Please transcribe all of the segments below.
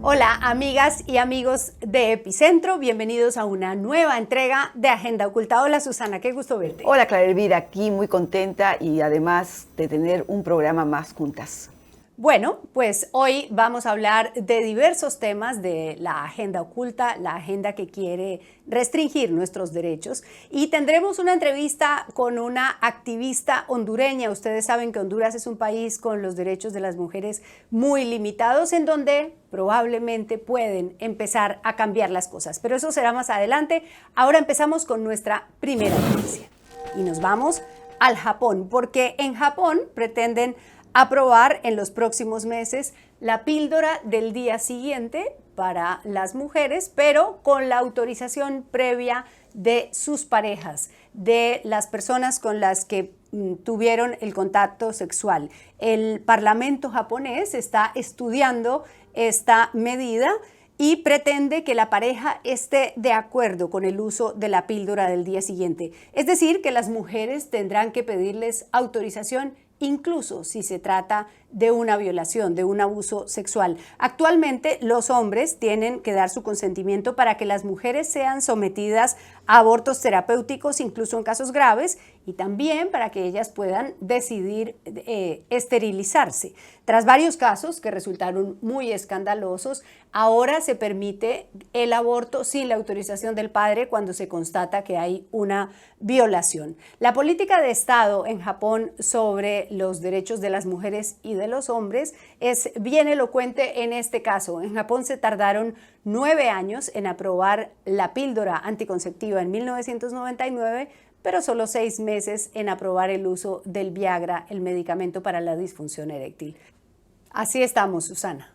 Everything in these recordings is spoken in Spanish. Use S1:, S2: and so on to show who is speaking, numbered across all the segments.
S1: Hola amigas y amigos de Epicentro, bienvenidos a una nueva entrega de Agenda Oculta. Hola Susana, qué gusto verte.
S2: Hola Clara Elvira, aquí muy contenta y además de tener un programa más juntas.
S1: Bueno, pues hoy vamos a hablar de diversos temas de la agenda oculta, la agenda que quiere restringir nuestros derechos, y tendremos una entrevista con una activista hondureña. Ustedes saben que Honduras es un país con los derechos de las mujeres muy limitados, en donde probablemente pueden empezar a cambiar las cosas, pero eso será más adelante. Ahora empezamos con nuestra primera noticia y nos vamos al Japón, porque en Japón pretenden aprobar en los próximos meses la píldora del día siguiente para las mujeres, pero con la autorización previa de sus parejas, de las personas con las que tuvieron el contacto sexual. El Parlamento japonés está estudiando esta medida y pretende que la pareja esté de acuerdo con el uso de la píldora del día siguiente. Es decir, que las mujeres tendrán que pedirles autorización incluso si se trata de una violación, de un abuso sexual. Actualmente, los hombres tienen que dar su consentimiento para que las mujeres sean sometidas a abortos terapéuticos, incluso en casos graves, y también para que ellas puedan decidir esterilizarse. Tras varios casos que resultaron muy escandalosos, ahora se permite el aborto sin la autorización del padre cuando se constata que hay una violación. La política de Estado en Japón sobre los derechos de las mujeres y de los hombres es bien elocuente en este caso. En Japón se tardaron 9 años en aprobar la píldora anticonceptiva en 1999, pero solo 6 meses en aprobar el uso del Viagra, el medicamento para la disfunción eréctil. Así estamos, Susana.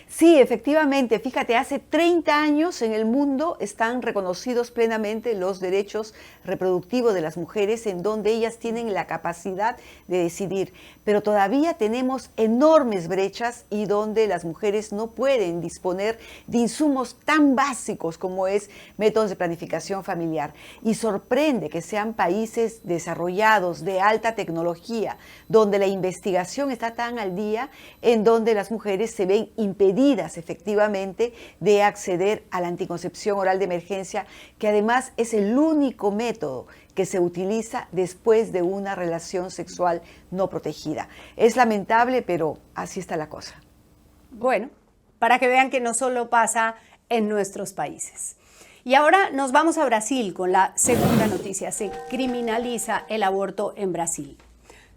S2: Sí, efectivamente, fíjate, hace 30 años en el mundo están reconocidos plenamente los derechos reproductivos de las mujeres, en donde ellas tienen la capacidad de decidir, pero todavía tenemos enormes brechas y donde las mujeres no pueden disponer de insumos tan básicos como es métodos de planificación familiar. Y sorprende que sean países desarrollados, de alta tecnología, donde la investigación está tan al día, en donde las mujeres se ven impedidas efectivamente de acceder a la anticoncepción oral de emergencia, que además es el único método que se utiliza después de una relación sexual no protegida. Es lamentable, pero así está la cosa.
S1: Bueno, para que vean que no solo pasa en nuestros países. Y ahora nos vamos a Brasil con la segunda noticia. Se criminaliza el aborto en Brasil.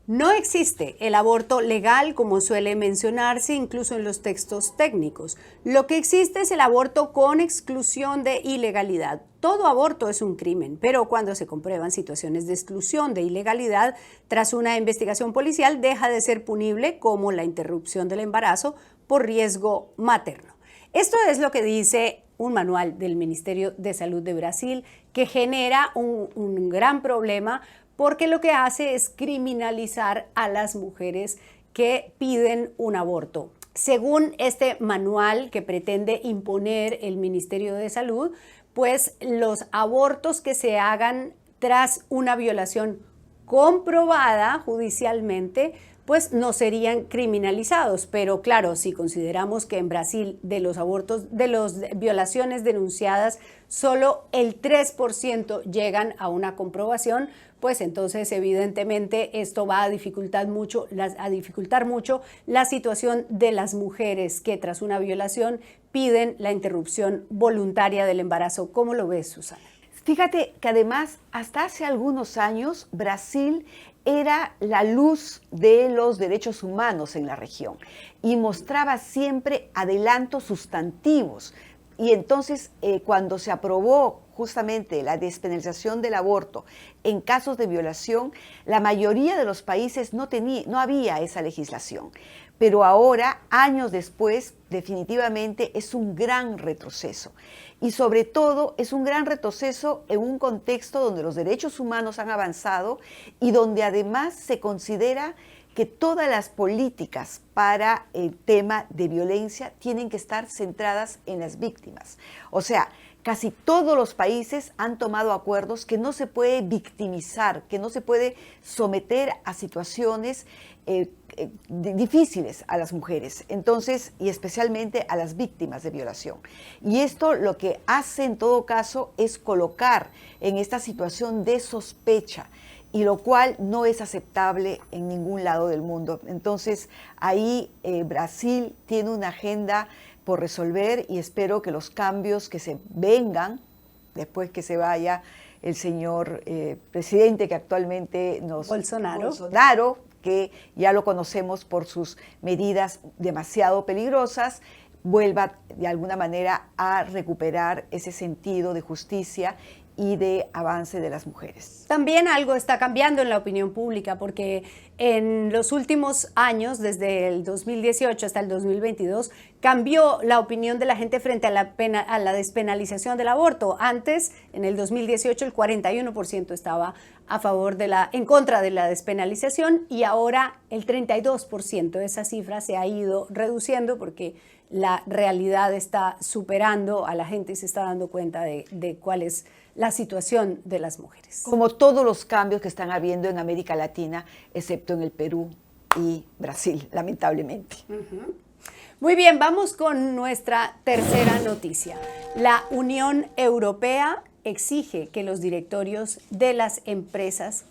S1: No existe el aborto legal como suele mencionarse incluso en los textos técnicos. Lo que existe es el aborto con exclusión de ilegalidad. Todo aborto es un crimen, pero cuando se comprueban situaciones de exclusión de ilegalidad tras una investigación policial deja de ser punible, como la interrupción del embarazo por riesgo materno. Esto es lo que dice un manual del Ministerio de Salud de Brasil, que genera un gran problema, porque lo que hace es criminalizar a las mujeres que piden un aborto. Según este manual que pretende imponer el Ministerio de Salud, pues los abortos que se hagan tras una violación comprobada judicialmente, pues no serían criminalizados. Pero claro, si consideramos que en Brasil de los abortos, de las violaciones denunciadas, solo el 3% llegan a una comprobación, pues entonces evidentemente esto va a dificultar mucho la situación de las mujeres que tras una violación piden la interrupción voluntaria del embarazo. ¿Cómo lo ves, Susana?
S2: Fíjate que además hasta hace algunos años Brasil era la luz de los derechos humanos en la región y mostraba siempre adelantos sustantivos. Y entonces cuando se aprobó justamente la despenalización del aborto en casos de violación, la mayoría de los países no había esa legislación. Pero ahora, años después, definitivamente es un gran retroceso. Y sobre todo es un gran retroceso en un contexto donde los derechos humanos han avanzado y donde además se considera que todas las políticas para el tema de violencia tienen que estar centradas en las víctimas. O sea, casi todos los países han tomado acuerdos que no se puede victimizar, que no se puede someter a situaciones difíciles a las mujeres, entonces, y especialmente a las víctimas de violación. Y esto lo que hace en todo caso es colocar en esta situación de sospecha, y lo cual no es aceptable en ningún lado del mundo. Entonces, ahí Brasil tiene una agenda por resolver y espero que los cambios que se vengan, después que se vaya el señor presidente que actualmente Bolsonaro, que ya lo conocemos por sus medidas demasiado peligrosas, vuelva de alguna manera a recuperar ese sentido de justicia y de avance de las mujeres.
S1: También algo está cambiando en la opinión pública, porque en los últimos años, desde el 2018 hasta el 2022, cambió la opinión de la gente frente a la despenalización del aborto. Antes, en el 2018, el 41% estaba en contra de la despenalización, y ahora el 32%. Esa cifra se ha ido reduciendo porque la realidad está superando a la gente y se está dando cuenta de cuál es la situación de las mujeres.
S2: Como todos los cambios que están habiendo en América Latina, excepto en el Perú y Brasil, lamentablemente.
S1: Muy bien, vamos con nuestra tercera noticia. La Unión Europea exige que los directorios de las empresas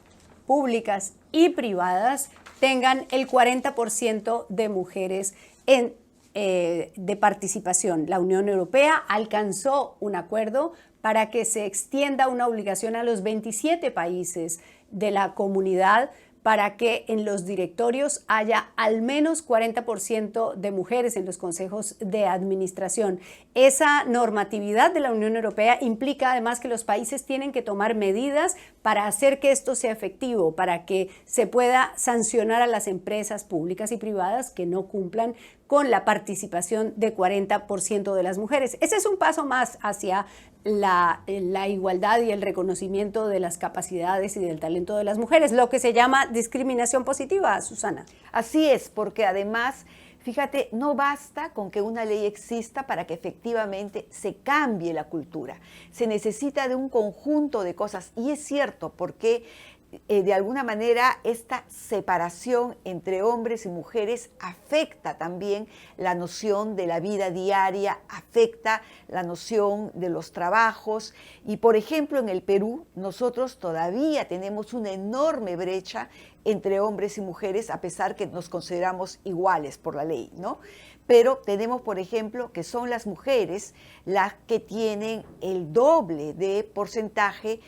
S1: públicas y privadas tengan el 40% de mujeres de participación. La Unión Europea alcanzó un acuerdo para que se extienda una obligación a los 27 países de la comunidad para que en los directorios haya al menos 40% de mujeres en los consejos de administración. Esa normatividad de la Unión Europea implica además que los países tienen que tomar medidas para hacer que esto sea efectivo, para que se pueda sancionar a las empresas públicas y privadas que no cumplan con la participación de 40% de las mujeres. Ese es un paso más hacia la igualdad y el reconocimiento de las capacidades y del talento de las mujeres, lo que se llama discriminación positiva, Susana.
S2: Así es, porque además, fíjate, no basta con que una ley exista para que efectivamente se cambie la cultura. Se necesita de un conjunto de cosas, y es cierto, porque de alguna manera esta separación entre hombres y mujeres afecta también la noción de la vida diaria, afecta la noción de los trabajos. Y por ejemplo, en el Perú nosotros todavía tenemos una enorme brecha entre hombres y mujeres, a pesar que nos consideramos iguales por la ley, ¿no? Pero tenemos, por ejemplo, que son las mujeres las que tienen el doble de porcentaje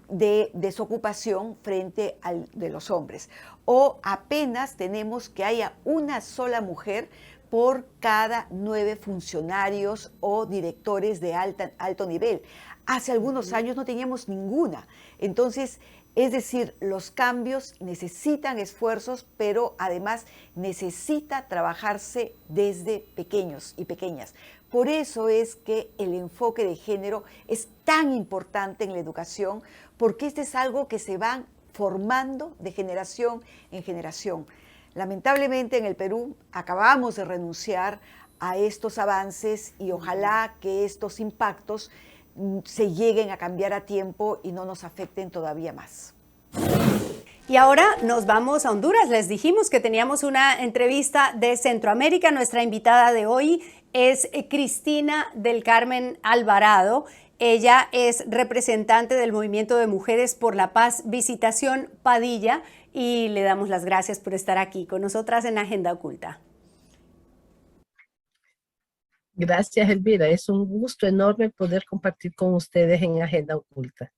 S2: de desocupación frente al de los hombres, o apenas tenemos que haya una sola mujer por cada 9 funcionarios o directores de alto nivel. Hace algunos años no teníamos ninguna. Entonces, es decir, los cambios necesitan esfuerzos, pero además necesita trabajarse desde pequeños y pequeñas. Por eso es que el enfoque de género es tan importante en la educación, porque este es algo que se va formando de generación en generación. Lamentablemente en el Perú acabamos de renunciar a estos avances y ojalá que estos impactos se lleguen a cambiar a tiempo y no nos afecten todavía más.
S1: Y ahora nos vamos a Honduras. Les dijimos que teníamos una entrevista de Centroamérica. Nuestra invitada de hoy es Cristina del Carmen Alvarado. Ella es representante del Movimiento de Mujeres por la Paz Visitación Padilla, y le damos las gracias por estar aquí con nosotras en Agenda Oculta.
S3: Gracias, Elvira. Es un gusto enorme poder compartir con ustedes en Agenda Oculta.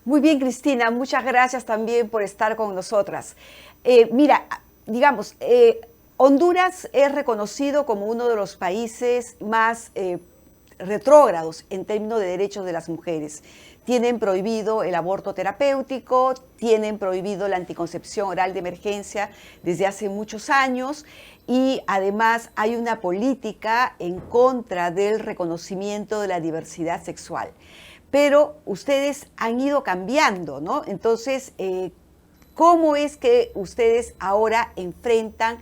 S2: Muy bien, Cristina, muchas gracias también por estar con nosotras. Mira, digamos, Honduras es reconocido como uno de los países más retrógrados en términos de derechos de las mujeres. Tienen prohibido el aborto terapéutico, tienen prohibido la anticoncepción oral de emergencia desde hace muchos años, y además hay una política en contra del reconocimiento de la diversidad sexual. Pero ustedes han ido cambiando, ¿no? Entonces, ¿cómo es que ustedes ahora enfrentan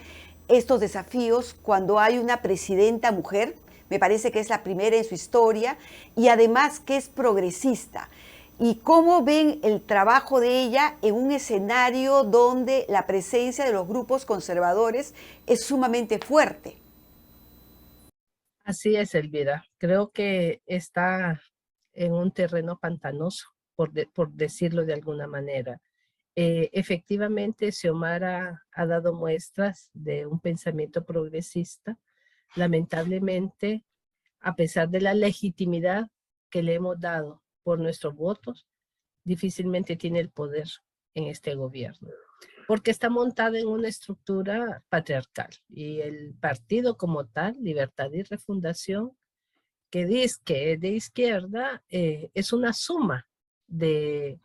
S2: estos desafíos cuando hay una presidenta mujer? me parece que es la primera en su historia y además que es progresista. ¿Y cómo ven el trabajo de ella en un escenario donde la presencia de los grupos conservadores es sumamente fuerte?
S3: Así es, Elvira. Creo que está en un terreno pantanoso, por decirlo de alguna manera. Efectivamente, Xiomara ha dado muestras de un pensamiento progresista. Lamentablemente, a pesar de la legitimidad que le hemos dado por nuestros votos, difícilmente tiene el poder en este gobierno, porque está montada en una estructura patriarcal y el partido como tal, Libertad y Refundación, que dice que es de izquierda, es una suma de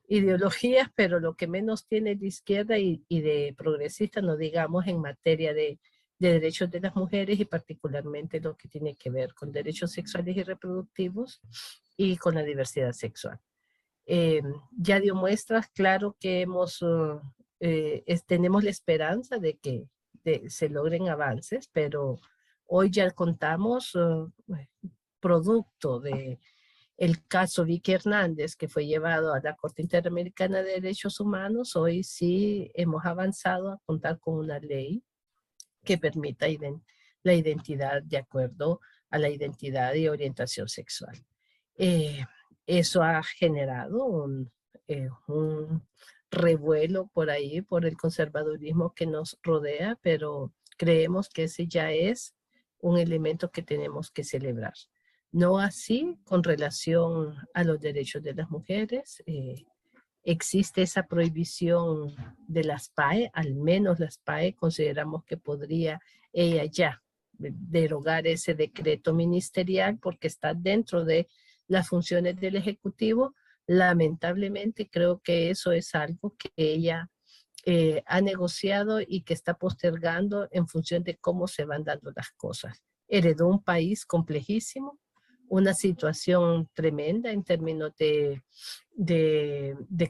S3: ideologías, pero lo que menos tiene de izquierda y de progresista, no digamos en materia de derechos de las mujeres y particularmente lo que tiene que ver con derechos sexuales y reproductivos y con la diversidad sexual. Ya dio muestras, claro que tenemos la esperanza de que se logren avances, pero hoy ya contamos producto de el caso Vicky Hernández, que fue llevado a la Corte Interamericana de Derechos Humanos. Hoy sí hemos avanzado a contar con una ley que permita la identidad de acuerdo a la identidad y orientación sexual. Eso ha generado un revuelo por ahí, por el conservadurismo que nos rodea, pero creemos que ese ya es un elemento que tenemos que celebrar. No así con relación a los derechos de las mujeres. Existe esa prohibición de las PAE, al menos las PAE consideramos que podría ella ya derogar ese decreto ministerial porque está dentro de las funciones del Ejecutivo. Lamentablemente creo que eso es algo que ella ha negociado y que está postergando en función de cómo se van dando las cosas. Heredó un país complejísimo, una situación tremenda en términos de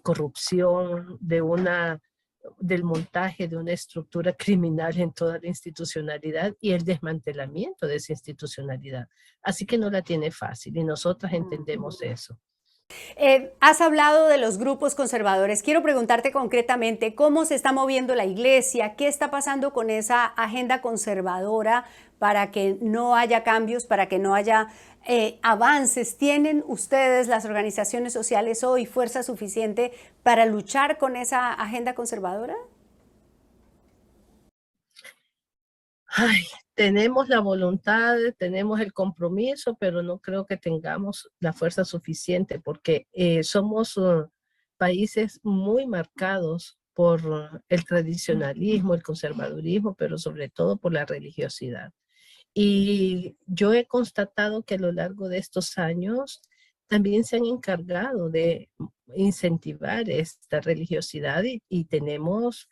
S3: corrupción, del montaje de una estructura criminal en toda la institucionalidad y el desmantelamiento de esa institucionalidad. Así que no la tiene fácil y nosotras entendemos eso.
S1: Has hablado de los grupos conservadores. Quiero preguntarte concretamente cómo se está moviendo la iglesia, qué está pasando con esa agenda conservadora para que no haya cambios, para que no haya avances. ¿Tienen ustedes, las organizaciones sociales, hoy fuerza suficiente para luchar con esa agenda conservadora?
S3: Ay, tenemos la voluntad, tenemos el compromiso, pero no creo que tengamos la fuerza suficiente porque somos países muy marcados por el tradicionalismo, el conservadurismo, pero sobre todo por la religiosidad. Y yo he constatado que a lo largo de estos años también se han encargado de incentivar esta religiosidad y tenemos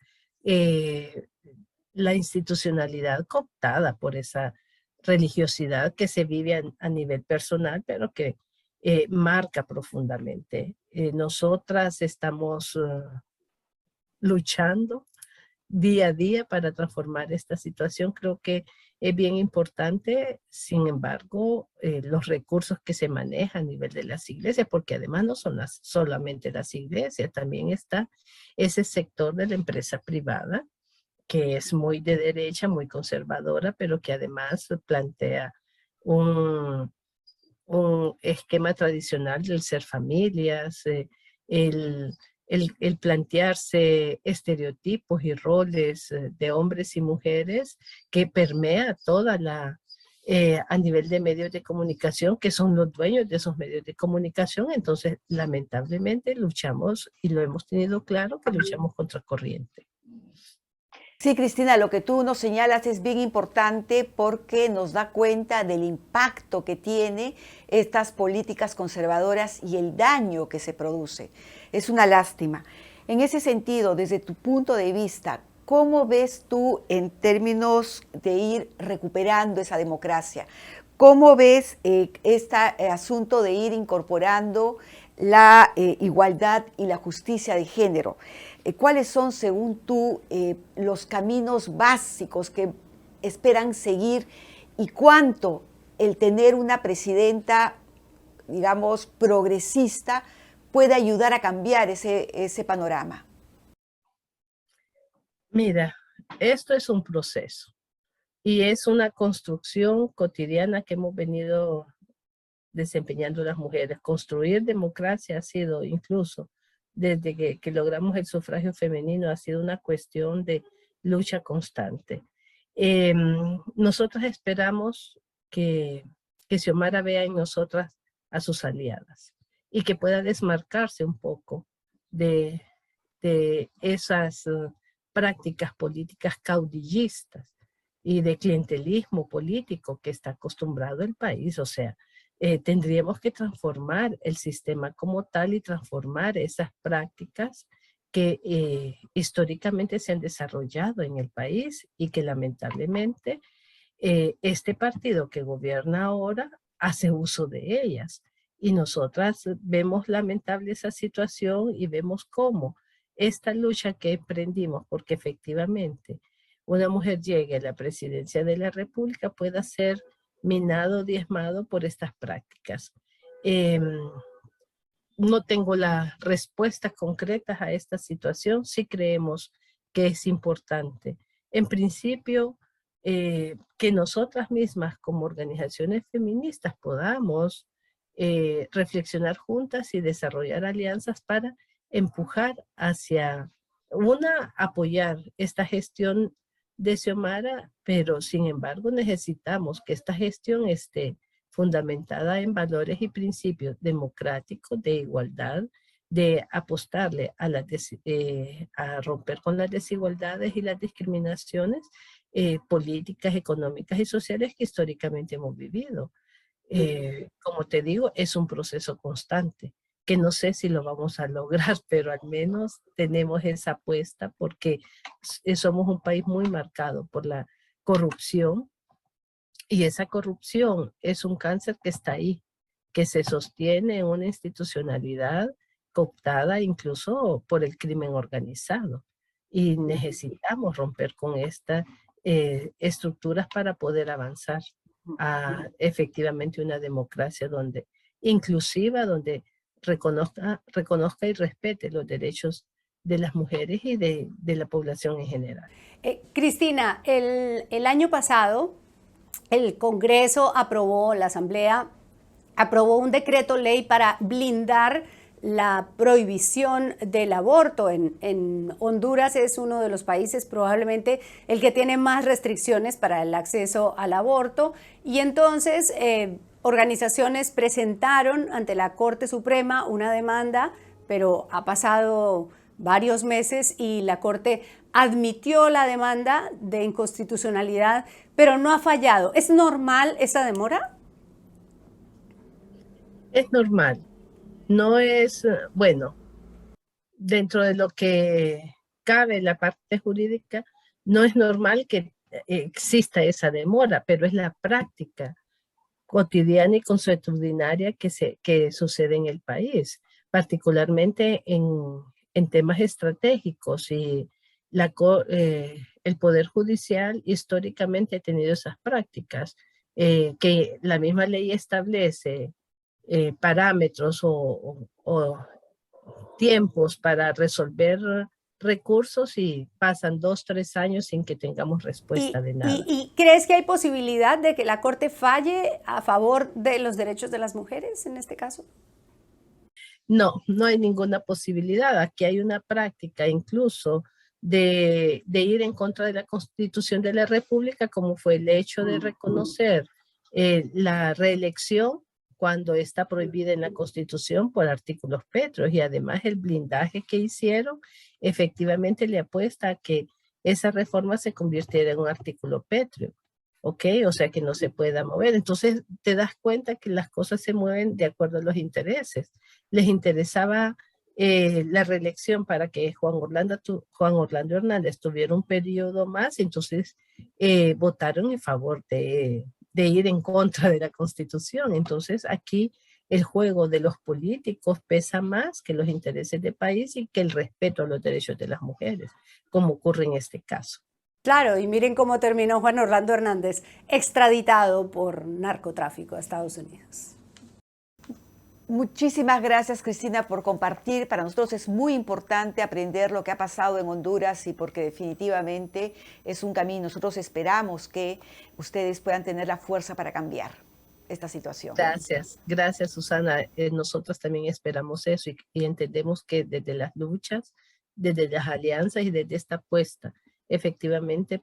S3: la institucionalidad cooptada por esa religiosidad que se vive a nivel personal, pero que marca profundamente. Nosotras estamos luchando día a día para transformar esta situación. Creo que es bien importante, sin embargo, los recursos que se manejan a nivel de las iglesias, porque además no son solamente las iglesias, también está ese sector de la empresa privada, que es muy de derecha, muy conservadora, pero que además plantea un esquema tradicional del ser familias, el, el plantearse estereotipos y roles de hombres y mujeres que permea toda a nivel de medios de comunicación, que son los dueños de esos medios de comunicación. Entonces, lamentablemente, luchamos, y lo hemos tenido claro, que luchamos contra corriente.
S2: Sí, Cristina, lo que tú nos señalas es bien importante porque nos da cuenta del impacto que tiene estas políticas conservadoras y el daño que se produce. Es una lástima. En ese sentido, desde tu punto de vista, ¿cómo ves tú en términos de ir recuperando esa democracia? ¿Cómo ves este asunto de ir incorporando la igualdad y la justicia de género? ¿Cuáles son, según tú, los caminos básicos que esperan seguir y cuánto el tener una presidenta, digamos, progresista puede ayudar a cambiar ese panorama?
S3: Mira, esto es un proceso y es una construcción cotidiana que hemos venido desempeñando las mujeres. Construir democracia ha sido, incluso desde que logramos el sufragio femenino, ha sido una cuestión de lucha constante. Nosotras esperamos que Xiomara vea en nosotras a sus aliadas y que pueda desmarcarse un poco de, de esas prácticas políticas caudillistas y de clientelismo político que está acostumbrado el país. O sea, tendríamos que transformar el sistema como tal y transformar esas prácticas que históricamente se han desarrollado en el país y que lamentablemente este partido que gobierna ahora hace uso de ellas. Y nosotras vemos lamentable esa situación y vemos cómo esta lucha que emprendimos, porque efectivamente una mujer llegue a la presidencia de la República, pueda ser minado, diezmado por estas prácticas. No tengo las respuestas concretas a esta situación, sí creemos que es importante. En principio, que nosotras mismas como organizaciones feministas podamos reflexionar juntas y desarrollar alianzas para empujar hacia apoyar esta gestión de Xiomara, pero sin embargo necesitamos que esta gestión esté fundamentada en valores y principios democráticos, de igualdad, de apostarle a romper con las desigualdades y las discriminaciones políticas, económicas y sociales que históricamente hemos vivido. Como te digo, es un proceso constante, que no sé si lo vamos a lograr, pero al menos tenemos esa apuesta porque somos un país muy marcado por la corrupción, y esa corrupción es un cáncer que está ahí, que se sostiene en una institucionalidad cooptada incluso por el crimen organizado. Y necesitamos romper con estas estructuras para poder avanzar a efectivamente una democracia donde inclusiva, donde reconozca y respete los derechos de las mujeres y de la población en general.
S1: Cristina, el año pasado el Congreso aprobó, la Asamblea aprobó un decreto ley para blindar la prohibición del aborto. En Honduras es uno de los países probablemente el que tiene más restricciones para el acceso al aborto, y entonces organizaciones presentaron ante la Corte Suprema una demanda, pero ha pasado varios meses y la Corte admitió la demanda de inconstitucionalidad, pero no ha fallado. ¿Es normal esa demora?
S3: Es normal. No es, bueno, dentro de lo que cabe la parte jurídica, no es normal que exista esa demora, pero es la práctica cotidiana y consuetudinaria que sucede en el país, particularmente en temas estratégicos, y el Poder Judicial históricamente ha tenido esas prácticas, que la misma ley establece parámetros o tiempos para resolver recursos y pasan 2, 3 años sin que tengamos respuesta de nada.
S1: ¿Y crees que hay posibilidad de que la Corte falle a favor de los derechos de las mujeres en este caso?
S3: No, no hay ninguna posibilidad. Aquí hay una práctica incluso de ir en contra de la Constitución de la República, como fue el hecho de reconocer la reelección cuando está prohibida en la Constitución por artículos pétreos, y además el blindaje que hicieron efectivamente le apuesta a que esa reforma se convirtiera en un artículo pétreo, ¿ok? O sea que no se pueda mover. Entonces te das cuenta que las cosas se mueven de acuerdo a los intereses. Les interesaba la reelección para que Juan Orlando Hernández tuviera un periodo más, entonces votaron en favor de ir en contra de la Constitución. Entonces aquí el juego de los políticos pesa más que los intereses del país y que el respeto a los derechos de las mujeres, como ocurre en este caso.
S1: Claro, y miren cómo terminó Juan Orlando Hernández, extraditado por narcotráfico a Estados Unidos.
S2: Muchísimas gracias, Cristina, por compartir. Para nosotros es muy importante aprender lo que ha pasado en Honduras y porque definitivamente es un camino. Nosotros esperamos que ustedes puedan tener la fuerza para cambiar esta situación.
S3: Gracias Susana. Nosotros también esperamos eso y entendemos que desde las luchas, desde las alianzas y desde esta apuesta, efectivamente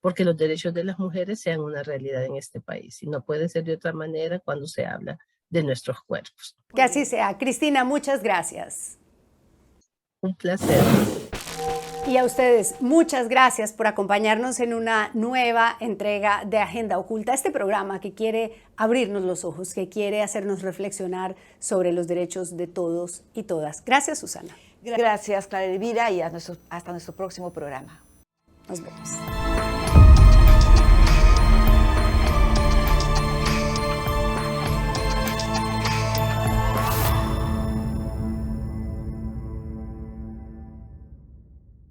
S3: porque los derechos de las mujeres sean una realidad en este país. Y no puede ser de otra manera cuando se habla de nuestros cuerpos.
S1: Que así sea. Cristina, muchas gracias.
S3: Un placer.
S1: Y a ustedes, muchas gracias por acompañarnos en una nueva entrega de Agenda Oculta, este programa que quiere abrirnos los ojos, que quiere hacernos reflexionar sobre los derechos de todos y todas. Gracias, Susana.
S2: Gracias, Clara Elvira, y hasta nuestro próximo programa.
S1: Nos vemos.